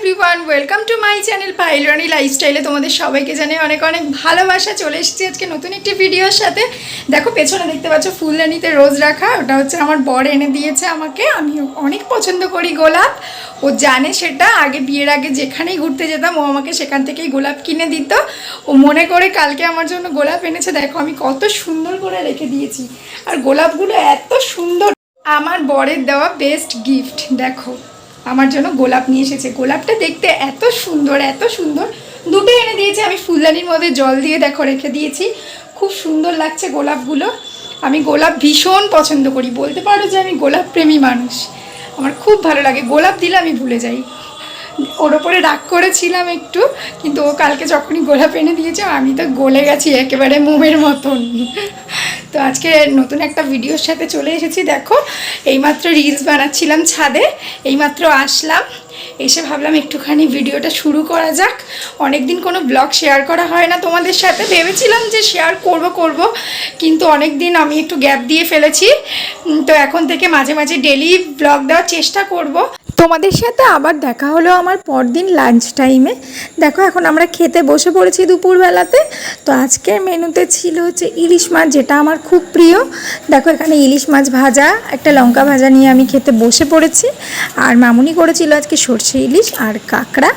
Everyone, welcome to my channel Payel Rani লাইফস্টাইলে তোমাদের সবাইকে জানাই অনেক অনেক ভালোবাসা। চলে এসেছি আজকে নতুন একটি ভিডিওর সাথে। দেখো পেছনে দেখতে পাচ্ছ ফুলদানিতে রোজ রাখা, ওটা হচ্ছে আমার বর এনে দিয়েছে আমাকে। আমি অনেক পছন্দ করি গোলাপ, ও জানে সেটা। আগে বিয়ের আগে যেখানেই ঘুরতে যেতাম ও আমাকে সেখান থেকেই গোলাপ কিনে দিত। ও মনে করে কালকে আমার জন্য গোলাপ এনেছে। দেখো আমি কত সুন্দর করে রেখে দিয়েছি, আর গোলাপগুলো এত সুন্দর। আমার বরের দেওয়া বেস্ট গিফট। দেখো আমার জন্য গোলাপ নিয়ে এসেছে। গোলাপটা দেখতে এত সুন্দর এত সুন্দর, দুটো এনে দিয়েছে। আমি ফুলদানির মধ্যে জল দিয়ে দেখো রেখে দিয়েছি। খুব সুন্দর লাগছে গোলাপগুলো। আমি গোলাপ ভীষণ পছন্দ করি, বলতে পারো যে আমি গোলাপ প্রেমী মানুষ। আমার খুব ভালো লাগে, গোলাপ দিলে আমি ভুলে যাই। ওর ওপরে রাগ করেছিলাম একটু, কিন্তু ও কালকে যখনই গোলাপ এনে দিয়েছে আমি তো গলে গেছি একেবারে মোমের মতন। তো আজকে নতুন একটা ভিডিওর সাথে চলে এসেছি। দেখো এইমাত্র রিলস বানাচ্ছিলাম ছাদে, এইমাত্র আসলাম। এসে ভাবলাম একটুখানি ভিডিওটা শুরু করা যাক। অনেক দিন কোনো ব্লগ শেয়ার করা হয় না তোমাদের সাথে, ভেবেছিলাম যে শেয়ার করব, কিন্তু অনেক দিন আমি একটু গ্যাপ দিয়ে ফেলেছি। তো এখন থেকে মাঝে মাঝে ডেলি ব্লগ দেওয়ার চেষ্টা করব। তোমাদের সাথে আবার দেখা হলো আমার পরদিন লাঞ্চ টাইমে। দেখো এখন আমরা খেতে বসে পড়েছি দুপুরবেলাতে। তো আজকের মেনুতে ছিল হচ্ছে ইলিশ মাছ, যেটা আমার খুব প্রিয়। দেখো এখানে ইলিশ মাছ ভাজা, একটা লঙ্কা ভাজা নিয়ে আমি খেতে বসে পড়েছি। আর মামুনি করেছিল আজকে সর্ষে ইলিশ আর কাঁকড়া।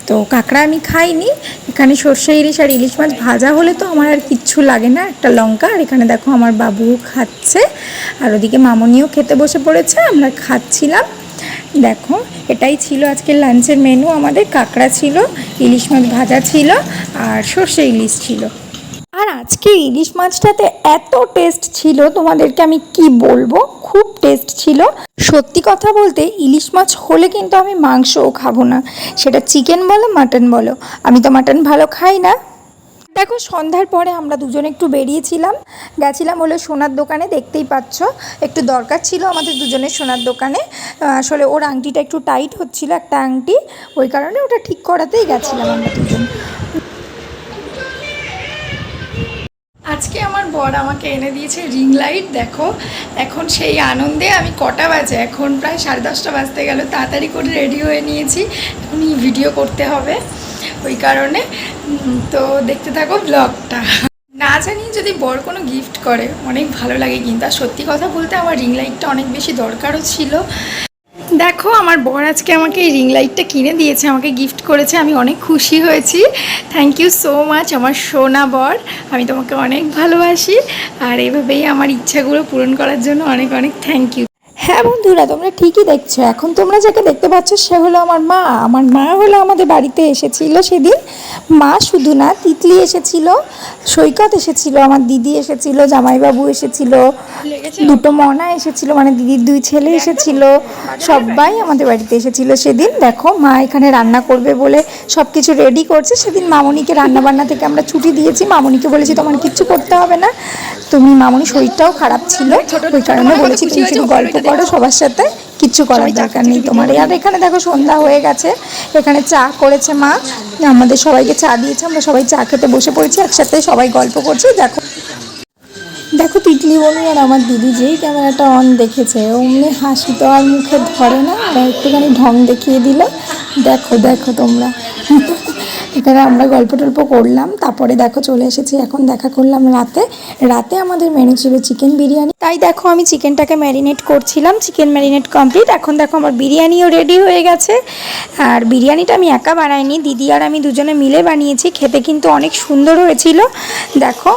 তো কাঁকড়া আমি খাইনি। এখানে সর্ষে ইলিশ আর ইলিশ মাছ ভাজা হলে তো আমার আর কিচ্ছু লাগে না, একটা লঙ্কা। আর এখানে দেখো আমার বাবুও খাচ্ছে, আর ওদিকে মামুনিও খেতে বসে পড়েছে, আমরা খাচ্ছিলাম। দেখো এটাই ছিল আজকের লাঞ্চের মেনু আমাদের। কাঁকড়া ছিল, ইলিশ মাছ ভাজা ছিল, আর সর্ষে ইলিশ ছিল। আর আজকে ইলিশ মাছটাতে এত টেস্ট ছিল তোমাদেরকে আমি কি বলবো, খুব টেস্ট ছিল। সত্যি কথা বলতে ইলিশ মাছ হলে কিন্তু আমি মাংসও খাবো না, সেটা চিকেন বলো মাটন বলো। আমি তো মাটন ভালো খাই না। দেখো সন্ধ্যার পরে আমরা দুজনে একটু বেরিয়েছিলাম, গেছিলাম হলো সোনার দোকানে। দেখতেই পাচ্ছ একটু দরকার ছিল আমাদের দুজনের সোনার দোকানে। আসলে ওর আংটিটা একটু টাইট হচ্ছিল, একটা আংটি, ওই কারণে ওটা ঠিক করাতেই গেছিলাম আমরা দুজন। আজকে আমার বর আমাকে এনে দিয়েছে রিং লাইট। দেখো এখন সেই আনন্দে আমি, কটা বাজে এখন, প্রায় 10:30 বাজতে গেল। তাড়াতাড়ি করে রেডি হয়ে নিয়েছি, এখন ভিডিও করতে হবে ওই কারণে। তো দেখতে থাকো ব্লগটা। না জানি যদি বর কোনো গিফট করে অনেক ভালো লাগে, কিন্তু আর সত্যি কথা বলতে আমার রিং লাইটটা অনেক বেশি দরকারও ছিল। দেখো আমার বর আজকে আমাকে এই রিং লাইটটা কিনে দিয়েছে, আমাকে গিফট করেছে। আমি অনেক খুশি হয়েছি। থ্যাংক ইউ সো মাচ আমার সোনা বর, আমি তোমাকে অনেক ভালোবাসি। আর এভাবেই আমার ইচ্ছাগুলো পূরণ করার জন্য অনেক অনেক থ্যাংক ইউ। হ্যাঁ বন্ধুরা, তোমরা ঠিকই দেখছো। এখন তোমরা যাকে দেখতে পাচ্ছ সে হলো আমার মা। আমার মা হলো আমাদের বাড়িতে এসেছিল সেদিন। মা শুধু না, তিতলি এসেছিল, সৈকত এসেছিল, আমার দিদি এসেছিল, জামাইবাবু এসেছিল, দুটো মনা এসেছিল, মানে দিদির 2 ছেলে এসেছিল। সবাই আমাদের বাড়িতে এসেছিল সেদিন। দেখো মা এখানে রান্না করবে বলে সব কিছু রেডি করছে। সেদিন মামনিকে রান্নাবান্না থেকে আমরা ছুটি দিয়েছি। মামনিকে বলেছি তোমার কিচ্ছু করতে হবে না, তুমি, মামনি শরীরটাও খারাপ ছিল, ওই কারণে বলেছি তুমি শুধু গল্প করো সবার সাথে, কিচ্ছু করার দরকার নেই তোমার। আর এখানে দেখো সন্ধ্যা হয়ে গেছে, এখানে চা করেছে মা, আমাদের সবাইকে চা দিয়েছে। আমরা সবাই চা খেতে বসে পড়েছি একসাথে, সবাই গল্প করছি। দেখো দেখো তিতলি বলু আর আমার দিদি যেই ক্যামেরাটা অন দেখেছে অমনি হাসি তো আর মুখে ধরে না, আর একটুখানি ঢং দেখিয়ে দিল। দেখো দেখো তোমরা, এখানে আমরা গল্প টল্প করলাম। তারপরে দেখো চলে এসেছি, এখন দেখা করলাম রাতে। রাতে আমাদের মেনু ছিল চিকেন বিরিয়ানি। তাই দেখো আমি চিকেনটাকে ম্যারিনেট করছিলাম। Chicken marinate complete. এখন দেখো আমার বিরিয়ানিও রেডি হয়ে গেছে। আর বিরিয়ানিটা আমি একা বানাইনি, দিদি আর আমি দুজনে মিলে বানিয়েছি। খেতে কিন্তু অনেক সুন্দর হয়েছিল। দেখো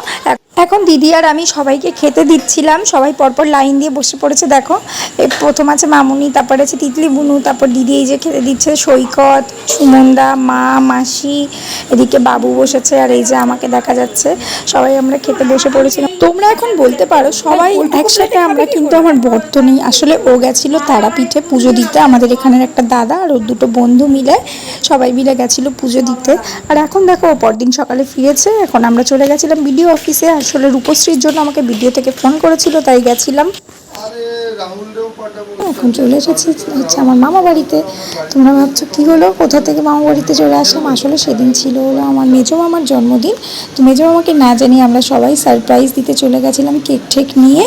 এখন দিদি আর আমি সবাইকে খেতে দিচ্ছিলাম, সবাই পরপর লাইন দিয়ে বসে পড়েছে। দেখো প্রথম আছে মামুনি, তারপরে আছে তিতলি বুনু, তারপর দিদি এই যে খেতে দিচ্ছে, সৈকত, সুমনদা, মা, মাসি, এদিকে বাবু বসেছে, আর এই যে আমাকে দেখা যাচ্ছে। সবাই আমরা খেতে বসে পড়েছিলাম। তোমরা এখন বলতে পারো সবাই একসাথে আমরা, কিন্তু আমার বর তো নেই। আসলে ও গেছিলো তারাপীঠে পুজো দিতে, আমাদের এখানের একটা দাদা আর ওর দুটো বন্ধু মিলে সবাই মিলে গেছিলো পুজো দিতে। আর এখন দেখো ও পরদিন সকালে ফিরেছে। এখন আমরা চলে গেছিলাম বিডিও অফিসে। আসলে রূপশ্রীর জন্য আমাকে ভিডিও থেকে ফোন করেছিল, তাই গেছিলাম। এখন চলে এসেছি হচ্ছে আমার মামা বাড়িতে। তোমরা ভাবছো কী হলো, কোথা থেকে মামা বাড়িতে চলে আসলাম? আসলে সেদিন ছিল হলো আমার মেজো মামার জন্মদিন। তো মেজো মামাকে না জানিয়ে আমরা সবাই সারপ্রাইজ দিতে চলে গেছিলাম কেক ঠেক নিয়ে।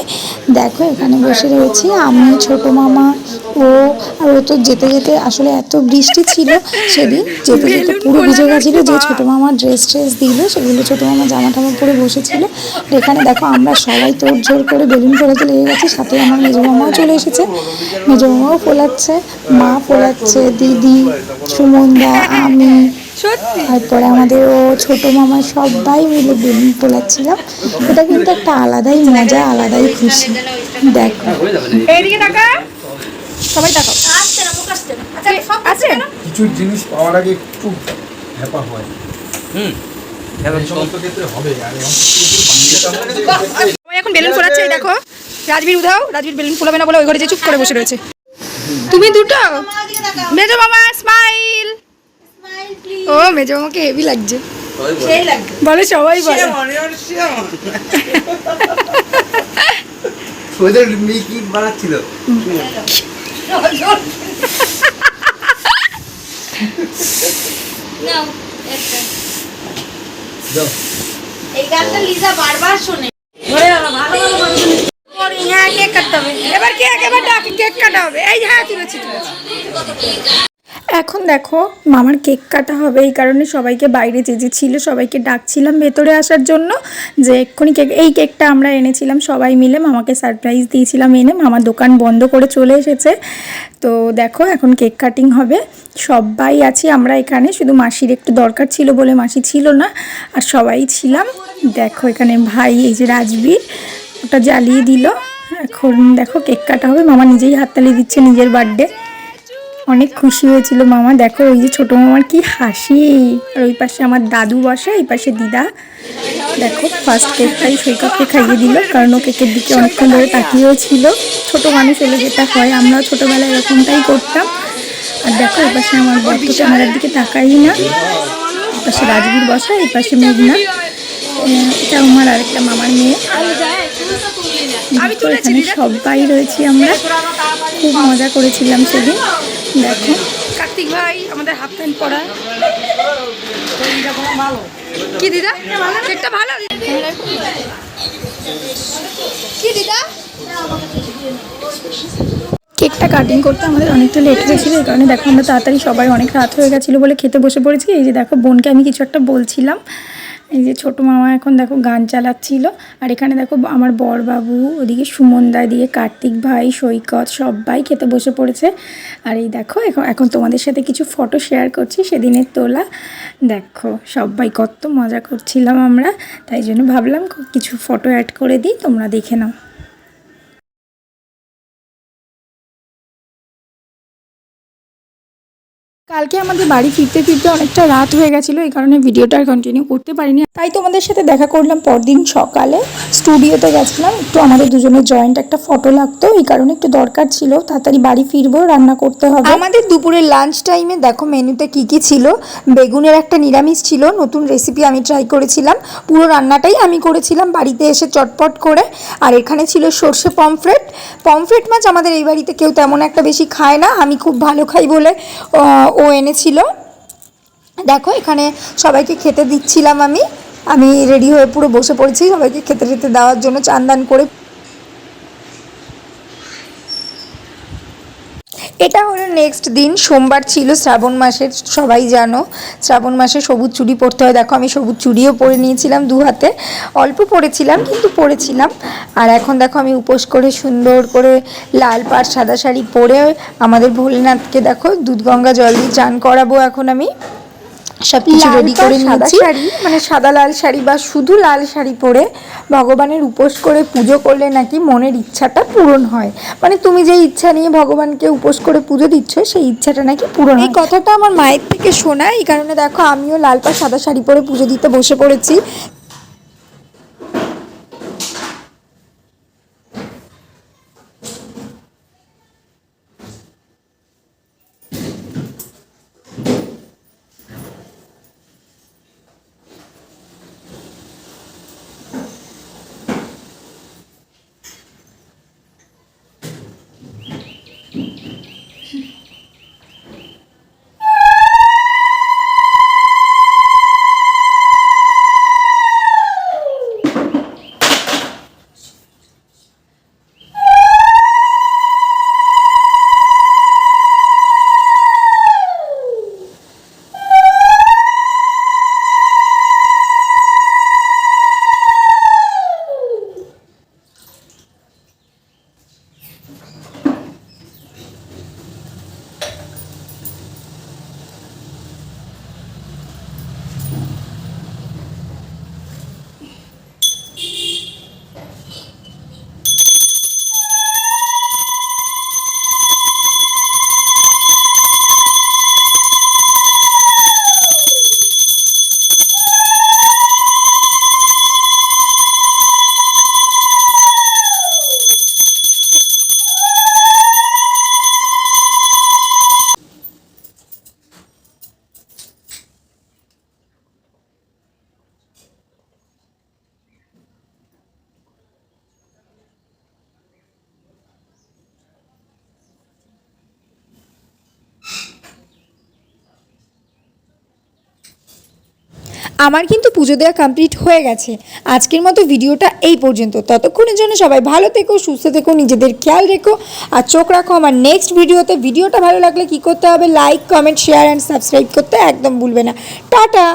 দেখো এখানে বসে রয়েছি আমি, ছোটো মামা, ও। আর ও তো যেতে যেতে আসলে এত বৃষ্টি ছিল সেদিন, যেতে যেতে পুরো ভিজে গেছিলো। যে ছোটো মামা ড্রেস দিল সেগুলো ছোটো মামা জামা টামা পরে বসেছিল। আর এখানে দেখো আমরা সবাই তোড়ঝোড় করে বেলুন ফোলাতে লেগে গেছি, সাথে আমার মেজো মামাও চলে এসেছে। মেজো মামাও ফোলাচ্ছে, মা ফোলাচ্ছে, দিদি, সুমনদা, আমি, তারপরে আমাদের ও ছোটো মামা সবাই মিলে বেলুন ফোলাচ্ছিলাম। এটা কিন্তু একটা আলাদাই মজা, আলাদাই খুশি। দেখো এইদিকে তাকা, সবাই তাকাও। আছে কিছু জিনিস পাওয়ার আগে একটু হ্যাপা হয়। সমস্ত ক্ষেত্রে হবে। সবাই এখন বেলুন ফোলাচ্ছে। এই দেখো রাজবীর উধাও, রাজবীর বেলুন ফোলাবে না বলে ওই ঘরে যে চুপ করে বসে রয়েছে। তুমি দুটো মেজো মামা স্মাইল। ও মেজো মামাকে হেভি লাগছে, বলে সবাই বলে। ওদের মেয়ে কি বানাচ্ছিল? এই গানটা লিজা বারবার শোনে। হ্যাঁ কেক কাটতে হবে এবার, একেবারে কেক কাটা হবে। এই হ্যাঁ তুলেছি। এখন দেখো মামার কেক কাটা হবে, এই কারণে সবাইকে বাইরে যে ছিল সবাইকে ডাকছিলাম ভেতরে আসার জন্য, যে এক্ষুনি কেক। এই কেকটা আমরা এনেছিলাম সবাই মিলে, মামাকে সারপ্রাইজ দিয়েছিলাম এনে। মামার দোকান বন্ধ করে চলে এসেছে। তো দেখো এখন কেক কাটিং হবে, সবাই আছি আমরা এখানে। শুধু মাসির একটু দরকার ছিল বলে মাসি ছিল না, আর সবাই ছিলাম। দেখো এখানে ভাই এই যে রাজবীর ওটা জ্বালিয়ে দিল। এখন দেখো কেক কাটা হবে, মামা নিজেই হাততালি দিচ্ছে নিজের বার্থডে। অনেক খুশি হয়েছিল মামা। দেখো ওই যে ছোটো মামার কি হাসি, আর ওই পাশে আমার দাদু বসে, এই পাশে দিদা। দেখো ফার্স্ট কেকটাই সৈকতকে খাইয়ে দিল, কারণ ও কেকের দিকে অনেকক্ষণ ধরে তাকিয়েও ছিল। ছোটো মানুষ হলে যেটা হয়, আমরাও ছোটোবেলায় এরকমটাই করতাম। আর দেখো এই পাশে আমার বর তো ক্যামেরার দিকে তাকাই না। এই পাশে রাজবীর বসা, এই পাশে মেঘনা, এটা আমার আরেকটা মামার মেয়ে। এখানে সবাই রয়েছি আমরা, খুব মজা করেছিলাম সেদিন। দেখো কার্তিক ভাই আমাদের হাফ প্যান্ট পরা। কি দিদা কেকটা ভালো কি দিদা? কেকটা কাটিং করতে আমাদের অনেকটা লেট হয়েছিল, এই কারণে দেখো আমরা তাড়াতাড়ি সবাই, অনেক রাত হয়ে গেছিলো বলে খেতে বসে পড়েছি। এই যে দেখো বোনকে আমি কিছু একটা বলছিলাম। এই যে ছোটো মামা এখন দেখো গান চালাচ্ছিল। আর এখানে দেখো আমার বরবাবু, ওদিকে সুমনদা, এদিকে কার্তিক ভাই, সৈকত, সবাই খেতে বসে পড়েছে। আর এই দেখো এখন তোমাদের সাথে কিছু ফটো শেয়ার করছি সেদিনের তোলা। দেখো সবাই কত মজা করছিলাম আমরা, তাই জন্য ভাবলাম কিছু ফটো অ্যাড করে দিই, তোমরা দেখে নাও। কালকে আমাদের বাড়ি ফিরতে ফিরতে অনেকটা রাত হয়ে গেছিলো, এই কারণে ভিডিওটা আর কন্টিনিউ করতে পারিনি। তাই তোমাদের সাথে দেখা করলাম পরদিন সকালে। স্টুডিওতে গেছিলাম একটু, আমাদের দুজনের জয়েন্ট একটা ফটো লাগতো, এই কারণে একটু দরকার ছিল। তাড়াতাড়ি বাড়ি ফিরবো, রান্না করতে হবে। আমাদের দুপুরের লাঞ্চ টাইমে দেখো মেনুতে কি কি ছিল। বেগুনের একটা নিরামিষ ছিল, নতুন রেসিপি আমি ট্রাই করেছিলাম। পুরো রান্নাটাই আমি করেছিলাম বাড়িতে এসে চটপট করে। আর এখানে ছিল সর্ষে পমফ্রেট। পমফ্রেট মাছ আমাদের এই বাড়িতে কেউ তেমন একটা বেশি খায় না, আমি খুব ভালো খাই বলে ও এনেছিল। দেখো এখানে সবাইকে খেতে দিচ্ছিলাম আমি রেডি হয়ে পুরো বসে পড়েছি সবাইকে খেতে খেতে দেওয়ার জন্য, চান দান করে। এটা হলো নেক্সট দিন, সোমবার ছিল, শ্রাবণ মাসের, সবাই জানো শ্রাবণ মাসে সবুজ চুড়ি পরতে হয়। দেখো আমি সবুজ চুড়িও পরে নিয়েছিলাম, দু হাতে অল্প পরেছিলাম কিন্তু পরেছিলাম। আর এখন দেখো আমি উপোস করে সুন্দর করে লাল পাড় সাদা শাড়ি পরে আমাদের ভোলেনাথকে দেখো দুধ গঙ্গা জল দিয়ে চান করাবো। এখন আমি সব কিছু রেডি করে নিয়েছি, মানে সাদা লাল শাড়ি বা শুধু লাল শাড়ি পরে ভগবানের উপোস করে পুজো করলে নাকি মনের ইচ্ছাটা পূরণ হয়। মানে তুমি যে ইচ্ছা নিয়ে ভগবানকে উপোস করে পুজো দিচ্ছ সেই ইচ্ছাটা নাকি পূরণ হয়। এই কথাটা আমার মায়ের থেকে শোনা, এই কারণে দেখো আমিও লাল পাড় সাদা শাড়ি পরে পুজো দিতে বসে পড়েছি। আমার কিন্তু পুজো দেওয়া কমপ্লিট হয়ে গেছে। আজকের মতো ভিডিওটা এই পর্যন্ত। ততক্ষণের জন্য সবাই ভালো থেকো, সুস্থ থেকো, নিজেদের খেয়াল রেখো আর চোখ রাখো আমার নেক্সট ভিডিওতে। ভিডিওটা ভালো লাগলে কি করতে হবে, like, comment, share and subscribe করতে একদম ভুলবে না। টাটা।